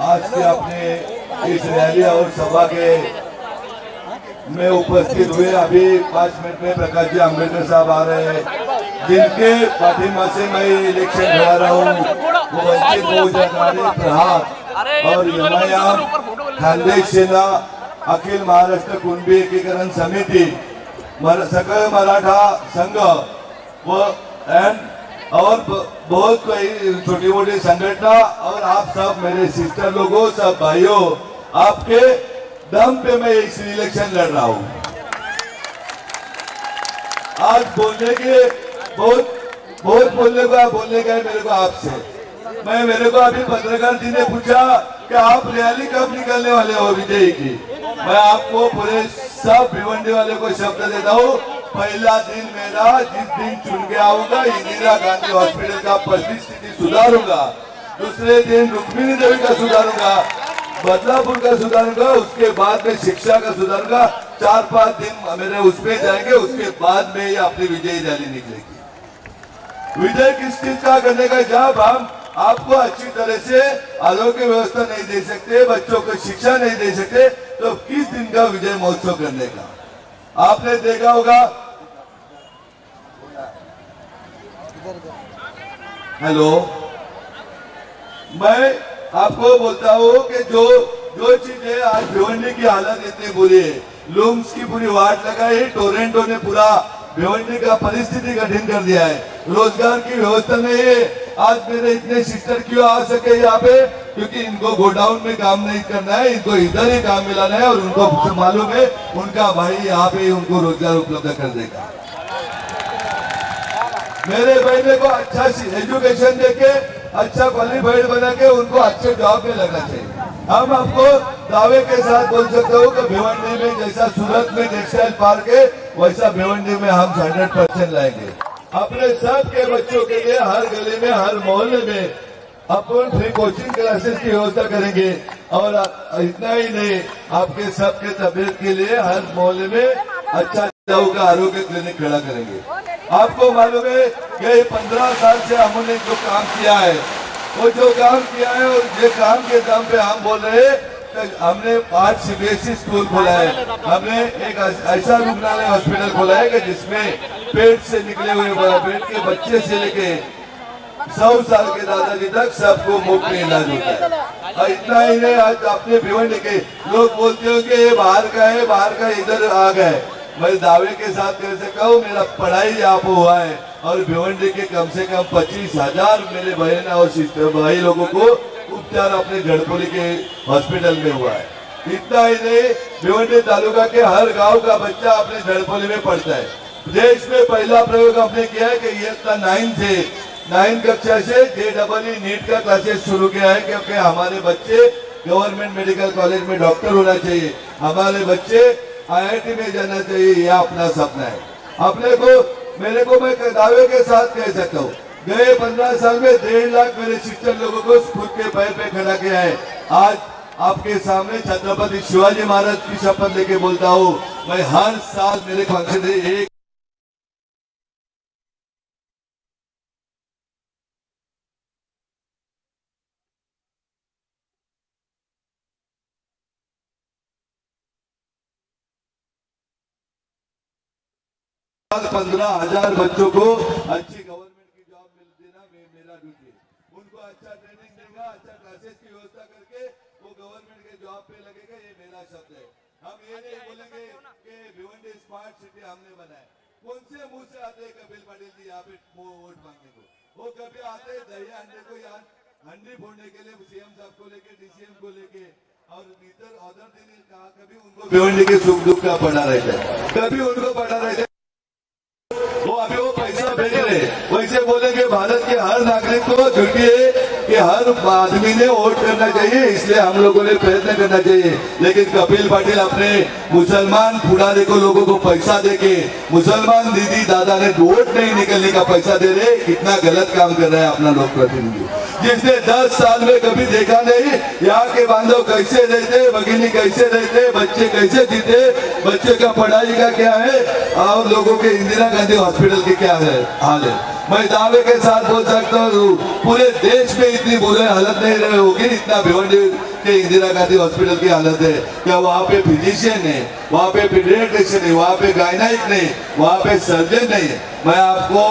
आज के अपने इस रैली और सभा के में उपस्थित हुए। अभी 5 मिनट में प्रकाश जी अम्बेडकर साहब आ रहे हैं, जिनके माध्यम से मैं इलेक्शन लड़ा रहा हूँ। वो वंचित बहुजन आघाड़ी प्रहार और यमायाम खानदेश सेना अखिल महाराष्ट्र कुणबी एकीकरण समिति सकल मराठा संघ और बहुत कोई छोटी मोटी संगठना और आप सब मेरे सिस्टर लोगों, सब भाइयों, आपके दम पे मैं इस इलेक्शन लड़ रहा हूँ। आज बोलने के बहुत बोलने का है मेरे को आपसे। मेरे को अभी पत्रकार जी ने पूछा कि आप रैली कब निकलने वाले हो विजय की। मैं आपको पूरे सब भिवंडी वाले को शब्द देता हूँ, पहला दिन मेरा जिस दिन चुन के आऊंगा इंदिरा गांधी हॉस्पिटल का परिस्थिति सुधारूंगा, दूसरे दिन रुक्मिणी देवी का सुधारूंगा, बदलापुर का सुधारूंगा, उसके बाद में शिक्षा का सुधारूंगा। 4-5 दिन मेरे उसमें जाएंगे, उसके बाद में ये अपनी विजयी रैली निकलेगी। विजय किस चीज का करने का, जब हम आपको अच्छी तरह से आरोग्य व्यवस्था नहीं दे सकते, बच्चों को शिक्षा नहीं दे सकते, तो किस दिन का विजय महोत्सव करने का। आपने देखा होगा, हेलो, मैं आपको बोलता हूँ कि जो चीजें आज भिवंडी की हालत इतनी बुरी है, लूम्स की पूरी वाट लगाई, टोरेंटो ने पूरा भिवंडी का परिस्थिति कठिन कर दिया है, रोजगार की व्यवस्था नहीं है। आज मेरे इतने सिस्टर क्यों आ सके यहाँ पे, क्योंकि इनको गोडाउन में काम नहीं करना है, इनको इधर ही काम मिलाना है और उनको मालूम है उनका भाई यहाँ पे उनको रोजगार उपलब्ध कर देगा। मेरे बहने को अच्छा एजुकेशन देके, अच्छा क्वालिफाइड बना के उनको अच्छे जॉब में लगना चाहिए। हम आपको दावे के साथ बोल सकते हो कि भिवंडी में जैसा सूरत में टेक्सटाइल पार्क है, वैसा भिवंडी में हम 100% लाएंगे। अपने सबके बच्चों के लिए हर गली में, हर मोहल्ले में अपन फ्री कोचिंग क्लासेस की व्यवस्था करेंगे। और इतना ही नहीं, आपके सबके तबियत के लिए हर मोहल्ले में अच्छा का आरोग्य क्लिनिक खड़ा करेंगे। आपको मालूम है कि 15 साल से हमने जो काम किया है, वो जो काम किया है और जो काम के दम पे हम बोल रहे हैं, हमने 5 CBSE स्कूल खोला है, हमने एक ऐसा रुग्णालय हॉस्पिटल खोला है कि जिसमें पेट से निकले हुए पेट के बच्चे से लेके 100 साल के दादाजी तक सबको मुफ्त में इलाज होता है। और इतना ही नहीं, आज अपने भिवंडी के लोग बोलते हो कि ये बाहर का है, बाहर का इधर आ गए। मैं दावे के साथ कह सकता हूँ, मेरा पढ़ाई यहाँ पे हुआ है और भिवंडी के कम से कम 25,000 मेरे बहन और सिस्टर भाई लोगों को उपचार अपने झड़पोली के हॉस्पिटल में हुआ है। इतना ही नहीं, भिवंडी तालुका के हर गांव का बच्चा अपने झड़पोली में पढ़ता है। देश में पहला प्रयोग हमने किया है कि ये 9 कक्षा से JEE नीट का क्लासेस शुरू किया है, क्योंकि हमारे बच्चे गवर्नमेंट मेडिकल कॉलेज में डॉक्टर होना चाहिए, हमारे बच्चे IIT में जाना चाहिए, यह अपना सपना है। मेरे को मैं दावे के साथ कह सकता हूँ, गए 15 साल में 1.5 लाख मेरे सिस्टर लोगों को खुद के पैर पे खड़ा किया है। आज आपके सामने छत्रपति शिवाजी महाराज की शपथ लेके बोलता हूँ, मैं हर साल मेरे फंक्शन में एक 15,000 बच्चों को अच्छी गवर्नमेंट की जॉब मिल देना मेरा ड्यूटी है। उनको अच्छा ट्रेनिंग देगा, अच्छा क्लासेस की व्यवस्था करके वो गवर्नमेंट के जॉब पे लगेगा, ये मेरा शब्द है। हम ये नहीं बोलेंगे कि भिवंडी स्मार्ट सिटी हमने बनाया। कौन से मुंह से आते हैं कपिल पाटिल जी यहाँ पे वोट मांगने को? वो कभी आते हैं दही अंडे को यहाँ हंडी फोड़ने के लिए, CM साहब को लेके, DCM को लेके, और इधर अदर दिन कहा कभी उनको भिवंडी के सुख दुख का पढ़ा रहता है, कभी उनको पढ़ा रहता है। वो अभी वो पैसा भेज रहे, वैसे बोलेंगे भारत के हर नागरिक को ड्यूटी है कि हर आदमी ने वोट करना चाहिए, इसलिए हम लोगों ने प्रयत्न करना चाहिए। लेकिन कपिल पाटिल अपने मुसलमान पुराने को लोगों को पैसा देके मुसलमान दीदी दादा ने वोट नहीं निकलने का पैसा दे रहे, कितना गलत काम कर रहा है अपना लोक प्रतिनिधि, जिसने 10 साल में कभी देखा नहीं यहाँ के बांधव कैसे रहते, भगिनी कैसे रहते, बच्चे कैसे जीते, बच्चे का पढ़ाई का क्या है और लोगों के इंदिरा गांधी हॉस्पिटल के क्या है हाल है। मैं दावे के साथ बोल सकता हूँ पूरे देश में इतनी बुरी हालत नहीं रही होगी इतना भिवंडी के इंदिरा गांधी हॉस्पिटल की हालत है। क्या वहाँ पे फिजिशियन है, वहाँ पे पीडियाट्रिशियन है, वहाँ पे गायनाइक नहीं, वहाँ पे सर्जन नहीं है। मैं आपको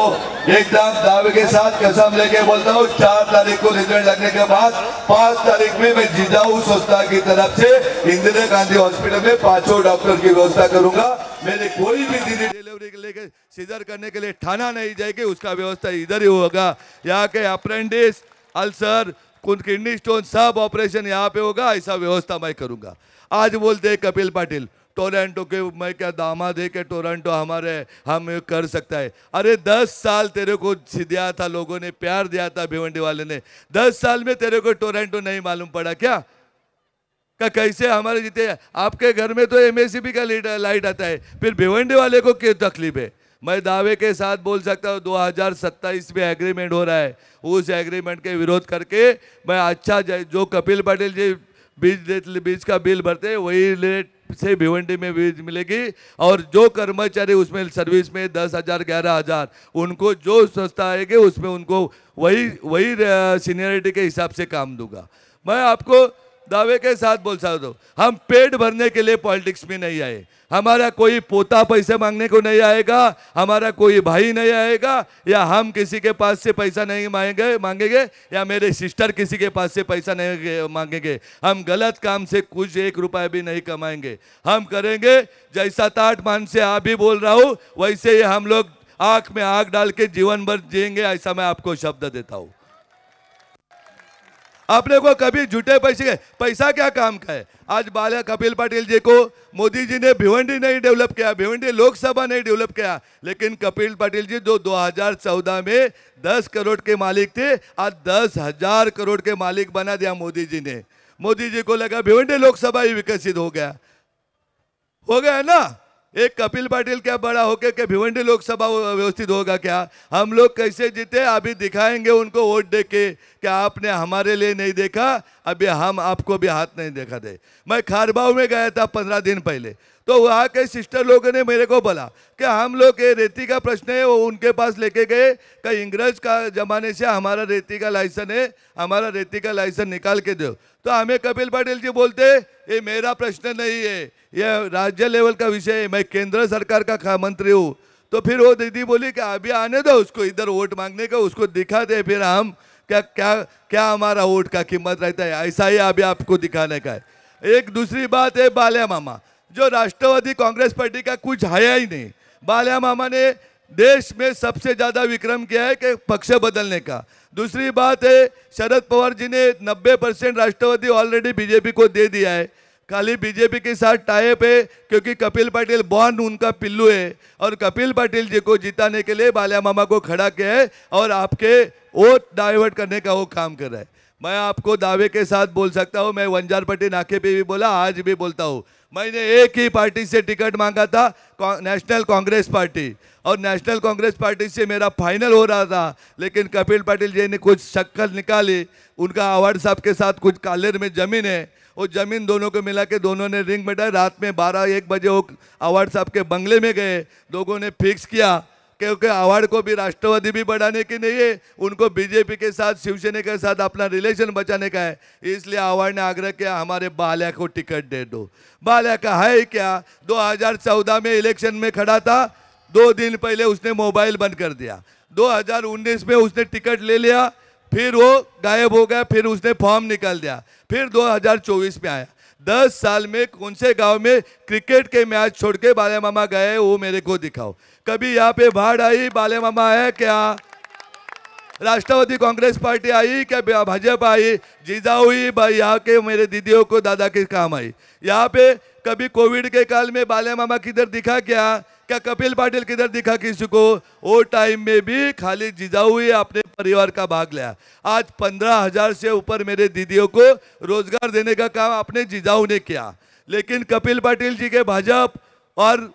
एकदम दावे के साथ कसम लेके बोलता हूँ 4 तारीख को रिजल्ट लगने के बाद 5 तारीख में मैं जिजाऊ संस्था की तरफ से इंदिरा गांधी हॉस्पिटल में 5 डॉक्टर की व्यवस्था करूंगा। मेरे कोई भी दीदी डिलीवरी के लेके सीजर करने के लिए ठाना नहीं जाएगी, उसका व्यवस्था इधर ही होगा। यहाँ के अप्रेंटिस, अल्सर, किडनी स्टोन सब ऑपरेशन यहाँ पे होगा, ऐसा व्यवस्था मैं करूंगा। आज बोलते हैं कपिल पाटिल टोरंटो के मैं क्या दामाद है कि टोरंटो हमारे हम कर सकता है। अरे 10 साल तेरे को दिया था, लोगों ने प्यार दिया था, भिवंडी वाले ने। 10 साल में तेरे को टोरंटो नहीं मालूम पड़ा क्या? कैसे हमारे जीते आपके घर में तो एमएससीबी का लाइट आता है, फिर भिवंडी वाले को क्या तकलीफ है? मैं दावे के साथ बोल सकता हूँ 2027 में एग्रीमेंट हो रहा है, उस एग्रीमेंट के विरोध करके मैं अच्छा जो कपिल पाटिल जी बीज का बिल भरते हैं वही रेट से भिवंडी में बीज मिलेगी। और जो कर्मचारी उसमें सर्विस में 10,000 11,000 उनको जो सस्ता आएगी उसमें उनको वही सीनियरिटी के हिसाब से काम दूंगा। मैं आपको दावे के साथ बोल सकता हूँ हम पेट भरने के लिए पॉलिटिक्स में नहीं आए। हमारा कोई पोता पैसे मांगने को नहीं आएगा, हमारा कोई भाई नहीं आएगा, या हम किसी के पास से पैसा नहीं मांगेंगे या मेरे सिस्टर किसी के पास से पैसा नहीं मांगेंगे। हम गलत काम से कुछ 1 रुपया भी नहीं कमाएंगे। हम करेंगे जैसा ताट मान से आप भी बोल रहा हूँ वैसे ही हम लोग आँख में आँख डाल के जीवन भर जिएंगे, ऐसा मैं आपको शब्द देता हूँ। आपने को कभी झूठे पैसा क्या काम का है? आज बाला कपिल पाटिल जी को मोदी जी ने भिवंडी नहीं डेवलप किया, भिवंडी लोकसभा नहीं डेवलप किया, लेकिन कपिल पाटिल जी जो 2014 में 10 करोड़ के मालिक थे आज 10,000 करोड़ के मालिक बना दिया मोदी जी ने। मोदी जी को लगा भिवंडी लोकसभा ही विकसित हो गया ना। एक कपिल पाटिल क्या बड़ा होके के भिवंडी लोकसभा व्यवस्थित होगा क्या? हम लोग कैसे जीते अभी दिखाएंगे उनको वोट दे के, क्या आपने हमारे लिए नहीं देखा, अभी हम आपको भी हाथ नहीं देखा दे। मैं खारबाव में गया था 15 दिन पहले, तो वहाँ के सिस्टर लोगों ने मेरे को बोला कि हम लोग ये रेती का प्रश्न है वो उनके पास लेके गए कि इंग्रज का जमाने से हमारा रेती का लाइसेंस है, हमारा रेती का लाइसेंस निकाल के दो। तो हमें कपिल पाटिल जी बोलते ये मेरा प्रश्न नहीं है, ये राज्य लेवल का विषय है, मैं केंद्र सरकार का मंत्री हूँ। तो फिर वो दीदी बोली कि अभी आने दो उसको इधर वोट मांगने का, उसको दिखा दे फिर हम क्या हमारा वोट का कीमत रहता है, ऐसा ही अभी आपको दिखाने का है। एक दूसरी बात है बाल्या मामा, जो राष्ट्रवादी कांग्रेस पार्टी का कुछ है ही नहीं। बाल्या मामा ने देश में सबसे ज्यादा विक्रम किया है कि पक्ष बदलने का। दूसरी बात है शरद पवार जी ने 90% राष्ट्रवादी ऑलरेडी बीजेपी को दे दिया है, खाली बीजेपी के साथ टाइप है क्योंकि कपिल पाटिल बॉर्न उनका पिल्लू है और कपिल पाटिल जी को जिताने के लिए बाल्या मामा को खड़ा किया है और आपके वोट डाइवर्ट करने का वो काम कर रहा है। मैं आपको दावे के साथ बोल सकता हूँ, मैं वंजारपट्टी नाके पे भी बोला, आज भी बोलता हूँ, मैंने एक ही पार्टी से टिकट मांगा था, नेशनल कांग्रेस पार्टी, और नेशनल कांग्रेस पार्टी से मेरा फाइनल हो रहा था, लेकिन कपिल पाटिल जी ने कुछ शक्ल निकाली, उनका अवार्ड साहब के साथ कुछ कालेर में जमीन है, वो जमीन दोनों को मिला के दोनों ने रिंग बैठाए, रात में 12-1 बजे वो अवार्ड साहब के बंगले में गए, लोगों ने फिक्स किया क्योंकि अवार्ड को भी राष्ट्रवादी भी बढ़ाने की नहीं है, उनको बीजेपी के साथ शिवसेना के साथ अपना रिलेशन बचाने का है, इसलिए अवार्ड ने आग्रह किया हमारे बाल्या को टिकट दे दो। बाल्या का है क्या, 2014 में इलेक्शन में खड़ा था, 2 दिन पहले उसने मोबाइल बंद कर दिया, 2019 में उसने टिकट ले लिया, फिर वो गायब हो गया, फिर उसने फॉर्म निकाल दिया, फिर 2024 में आया। 10 साल में कौन से गांव में क्रिकेट के मैच छोड़ के बाल्या मामा गए वो मेरे को दिखाओ। कभी यहाँ पे बाढ़ आई, बाल्या मामा है क्या? राष्ट्रवादी कांग्रेस पार्टी आई क्या? भाजपा आई? जिजाऊ भाई यहाँ के मेरे दीदियों को दादा के काम आई। यहाँ पे कभी कोविड के काल में बाल्या मामा किधर दिखा क्या? कपिल पाटिल किधर दिखा किसी को? वो टाइम में भी खाली जिजाऊ ही अपने परिवार का भाग लिया। आज 15,000 से ऊपर मेरे दीदियों को रोजगार देने का काम अपने जिजाऊ ने किया, लेकिन कपिल पाटिल जी के भाजपा और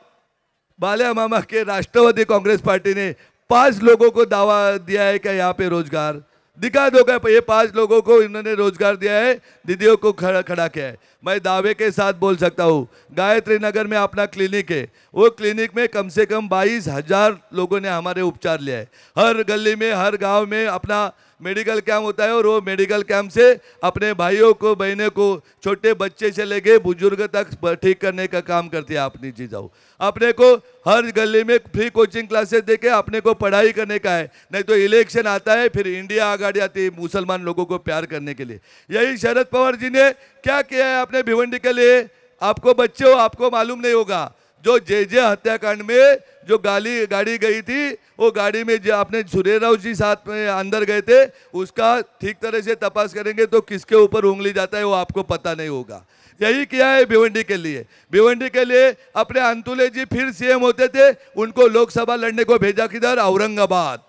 बाल्या मामा के राष्ट्रवादी कांग्रेस पार्टी ने 5 लोगों को दावा दिया है कि यहाँ पे रोजगार। दिखा दो क्या ये 5 लोगों को इन्होंने रोजगार दिया है, दीदियों को खड़ा किया है। मैं दावे के साथ बोल सकता हूँ, गायत्री नगर में अपना क्लिनिक है, वो क्लिनिक में कम से कम 22,000 लोगों ने हमारे उपचार लिया है। हर गली में, हर गांव में अपना मेडिकल कैंप होता है और वो मेडिकल कैंप से अपने भाइयों को, बहनों को, छोटे बच्चे से लेके बुजुर्ग तक ठीक करने का काम करती है अपनी चीज़ों। अपने को हर गली में फ्री कोचिंग क्लासेस देके अपने को पढ़ाई करने का है, नहीं तो इलेक्शन आता है फिर इंडिया आगे आती है मुसलमान लोगों को प्यार करने के लिए। यही शरद पवार जी ने क्या किया है अपने भिवंडी के लिए, आपको बच्चे हो आपको मालूम नहीं होगा। जो जे हत्याकांड में जो गाड़ी गई थी, वो गाड़ी में जो आपने सुरेराव जी साथ में अंदर गए थे, उसका ठीक तरह से तपास करेंगे तो किसके ऊपर उंगली जाता है वो आपको पता नहीं होगा। यही किया है भिवंडी के लिए। भिवंडी के लिए अपने अंतुले जी फिर सीएम होते थे, उनको लोकसभा लड़ने को भेजा किधर, औरंगाबाद,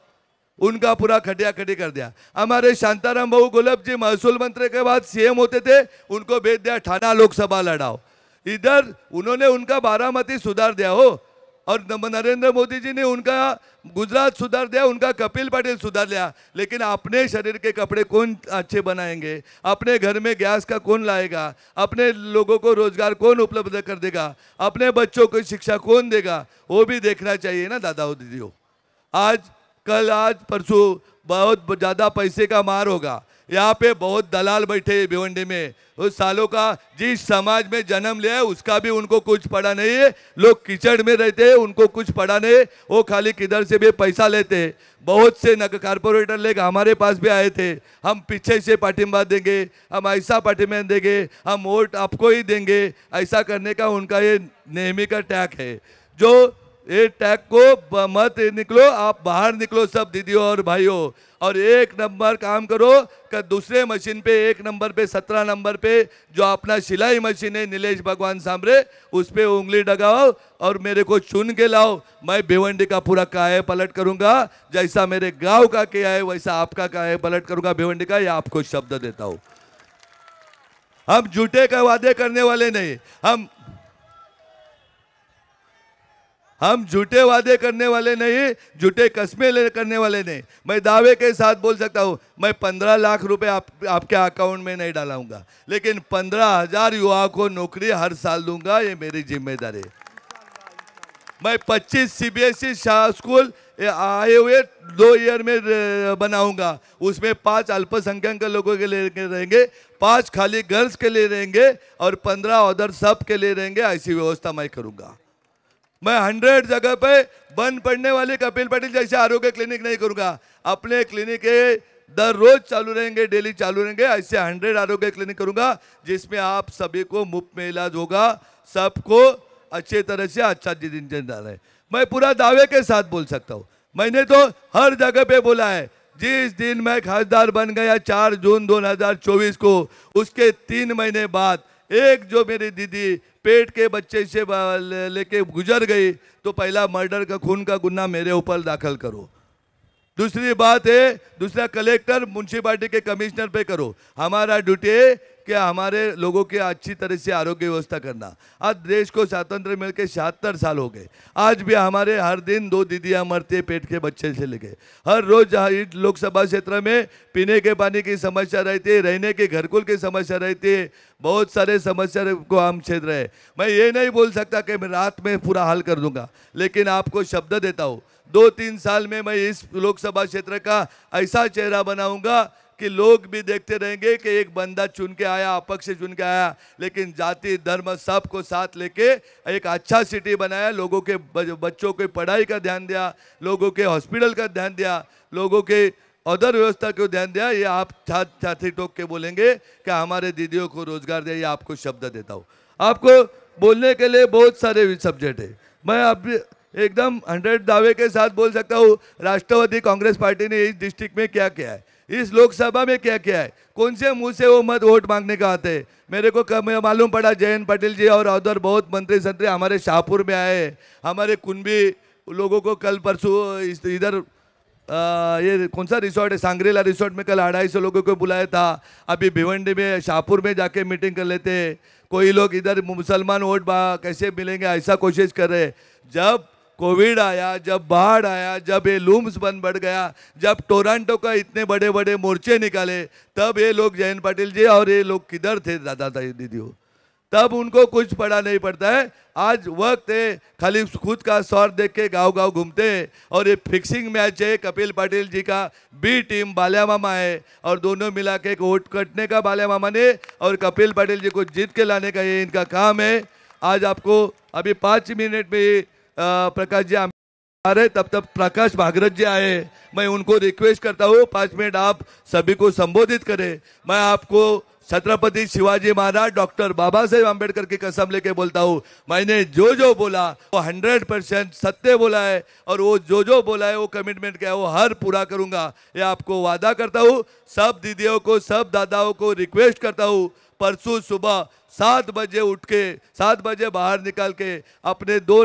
उनका पूरा खटिया खटी कर दिया। हमारे शांताराम बाबू गोलब जी महसूल मंत्री के बाद सीएम होते थे, उनको भेज दिया ठाना लोकसभा लड़ाओ। इधर उन्होंने उनका बारामती सुधार दिया हो, और नरेंद्र मोदी जी ने उनका गुजरात सुधार दिया, उनका कपिल पाटिल सुधार लिया। लेकिन अपने शरीर के कपड़े कौन अच्छे बनाएंगे, अपने घर में गैस का कौन लाएगा, अपने लोगों को रोजगार कौन उपलब्ध कर देगा, अपने बच्चों को शिक्षा कौन देगा, वो भी देखना चाहिए ना दादा दीदियों। आज कल आज परसों बहुत ज़्यादा पैसे का मार होगा। यहाँ पे बहुत दलाल बैठे हैं भिवंडी में, उस सालों का जिस समाज में जन्म लिया है उसका भी उनको कुछ पड़ा नहीं है। लोग कीचड़ में रहते हैं, उनको कुछ पड़ा नहीं, वो खाली किधर से भी पैसा लेते हैं। बहुत से कारपोरेटर लोग हमारे पास भी आए थे, हम पीछे से पाटिंबा देंगे, हम ऐसा पाटिंबा देंगे, हम वोट आपको ही देंगे, ऐसा करने का उनका ये नेहमी का टैग है। जो ये टैग को मत निकलो, आप बाहर निकलो सब दीदियों और भाइयों, और 1 नंबर काम करो कि दूसरे मशीन पे 1 नंबर पे 17 नंबर पे जो अपना सिलाई मशीन है नीलेश भगवान सामरे, उस पे उंगली लगाओ और मेरे को चुन के लाओ। मैं भिवंडी का पूरा काया पलट करूंगा, जैसा मेरे गांव का किया है वैसा आपका काया पलट करूंगा भिवंडी का, ये आपको शब्द देता हूं। हम झूठे का वादे करने वाले नहीं, हम झूठे वादे करने वाले नहीं, झूठे कस्में करने वाले नहीं। मैं दावे के साथ बोल सकता हूं, मैं 15 लाख रुपए आपके अकाउंट में नहीं डालाऊंगा, लेकिन 15,000 युवाओं को नौकरी हर साल दूंगा, ये मेरी जिम्मेदारी है। मैं 25 सीबीएसई स्कूल आए हुए 2 ईयर में बनाऊंगा, उसमें 5 अल्पसंख्यक लोगों के लिए रहेंगे, 5 खाली गर्ल्स के लिए रहेंगे और 15 अदर सब के लिए रहेंगे। ऐसी व्यवस्था मैं करूंगा। मैं 100 जगह पे बंद पड़ने वाले कपिल पाटिल जैसे आरोग्य क्लिनिक नहीं करूंगा। अपने क्लिनिक दर रोज चालू रहेंगे, डेली चालू रहेंगे। ऐसे 100 आरोग्य क्लिनिक करूंगा जिसमें आप सभी को मुफ्त में इलाज होगा, सबको अच्छे तरह से अच्छा दिन डाल है। मैं पूरा दावे के साथ बोल सकता हूँ, मैंने तो हर जगह पे बोला है। जिस दिन मैं खासदार बन गया 4 जून 2024 को, उसके 3 महीने बाद एक जो मेरी दीदी पेट के बच्चे से लेके गुजर गई, तो पहला मर्डर का खून का गुन्हा मेरे ऊपर दाखिल करो। दूसरी बात है, दूसरा कलेक्टर म्युनिसिपैलिटी के कमिश्नर पे करो। हमारा ड्यूटी है कि हमारे लोगों के अच्छी तरह से आरोग्य व्यवस्था करना। आज देश को स्वतंत्र मिलकर 76 साल हो गए, आज भी हमारे हर दिन 2 दीदियां मरती है पेट के बच्चे से लेके। हर रोज लोकसभा क्षेत्र में पीने के पानी की समस्या रहती है, रहने के घरकुल की समस्या रहती है, बहुत सारे समस्या को हम छेद रहे। मैं ये नहीं बोल सकता कि मैं रात में पूरा हल कर दूंगा, लेकिन आपको शब्द देता हूँ 2-3 साल में मैं इस लोकसभा क्षेत्र का ऐसा चेहरा बनाऊंगा कि लोग भी देखते रहेंगे कि एक बंदा चुन के आया, अपक्ष चुन के आया, लेकिन जाति धर्म सबको साथ लेके एक अच्छा सिटी बनाया, लोगों के बच्चों के पढ़ाई का ध्यान दिया, लोगों के हॉस्पिटल का ध्यान दिया, लोगों के अदर व्यवस्था को ध्यान दिया। ये आप छाती ठोक के बोलेंगे कि हमारे दीदियों को रोजगार दिया, ये आपको शब्द देता हूँ। आपको बोलने के लिए बहुत सारे सब्जेक्ट है, मैं अब एकदम 100 दावे के साथ बोल सकता हूँ। राष्ट्रवादी कांग्रेस पार्टी ने इस डिस्ट्रिक्ट में क्या किया है, इस लोकसभा में क्या किया है, कौन से मुंह से वो मत वोट मांगने का आते हैं। मेरे को मालूम पड़ा जयंत पाटिल जी और अदर बहुत मंत्री संतरी हमारे शाहपुर में आए, हमारे कुंभी लोगों को कल परसों इधर ये कौन सा रिसोर्ट है, सांग्रीला रिसोर्ट में कल 250 लोगों को बुलाया था। अभी भिवंडी में शाहपुर में जाके मीटिंग कर लेते हैं। कोई लोग इधर मुसलमान वोट कैसे मिलेंगे ऐसा कोशिश कर रहे हैं। जब कोविड आया, जब बाढ़ आया, जब ये लूम्स बंद बढ़ गया, जब टोरंटो का इतने बड़े बड़े मोर्चे निकाले, तब ये लोग जयंत पाटिल जी और ये लोग किधर थे दादा दीदियों? तब उनको कुछ पड़ा नहीं पड़ता है। आज वक्त है, खाली खुद का स्वार्थ देख के गांव गांव घूमते हैं। और ये फिक्सिंग मैच है, कपिल पाटिल जी का बी टीम बाल्या मामा है और दोनों मिला के वोट कटने का बाल्या मामा ने और कपिल पाटिल जी को जीत के लाने का ये इनका काम है। आज आपको अभी 5 मिनट में प्रकाश जी आ रहे, तब तक प्रकाश भागरथ जी आए, मैं उनको रिक्वेस्ट करता हूँ 5 मिनट आप सभी को संबोधित करें। मैं आपको छत्रपति शिवाजी महाराज डॉक्टर बाबा साहेब आम्बेडकर की कसम लेके बोलता हूँ, मैंने जो जो बोला वो 100% सत्य बोला है और वो जो बोला है वो कमिटमेंट क्या है वो हर पूरा करूंगा, ये आपको वादा करता हूँ। सब दीदियों को, सब दादाओं को रिक्वेस्ट करता हूँ, परसों सुबह 7 बजे उठ के 7 बजे बाहर निकाल के अपने 2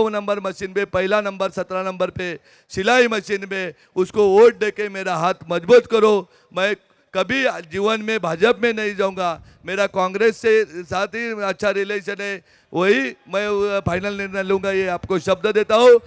नंबर मशीन पे, पहला नंबर 17 नंबर पे सिलाई मशीन में उसको वोट दे के मेरा हाथ मजबूत करो। मैं कभी जीवन में भाजपा में नहीं जाऊंगा, मेरा कांग्रेस से साथ ही अच्छा रिलेशन है, वही मैं फाइनल निर्णय लूंगा, ये आपको शब्द देता हूँ।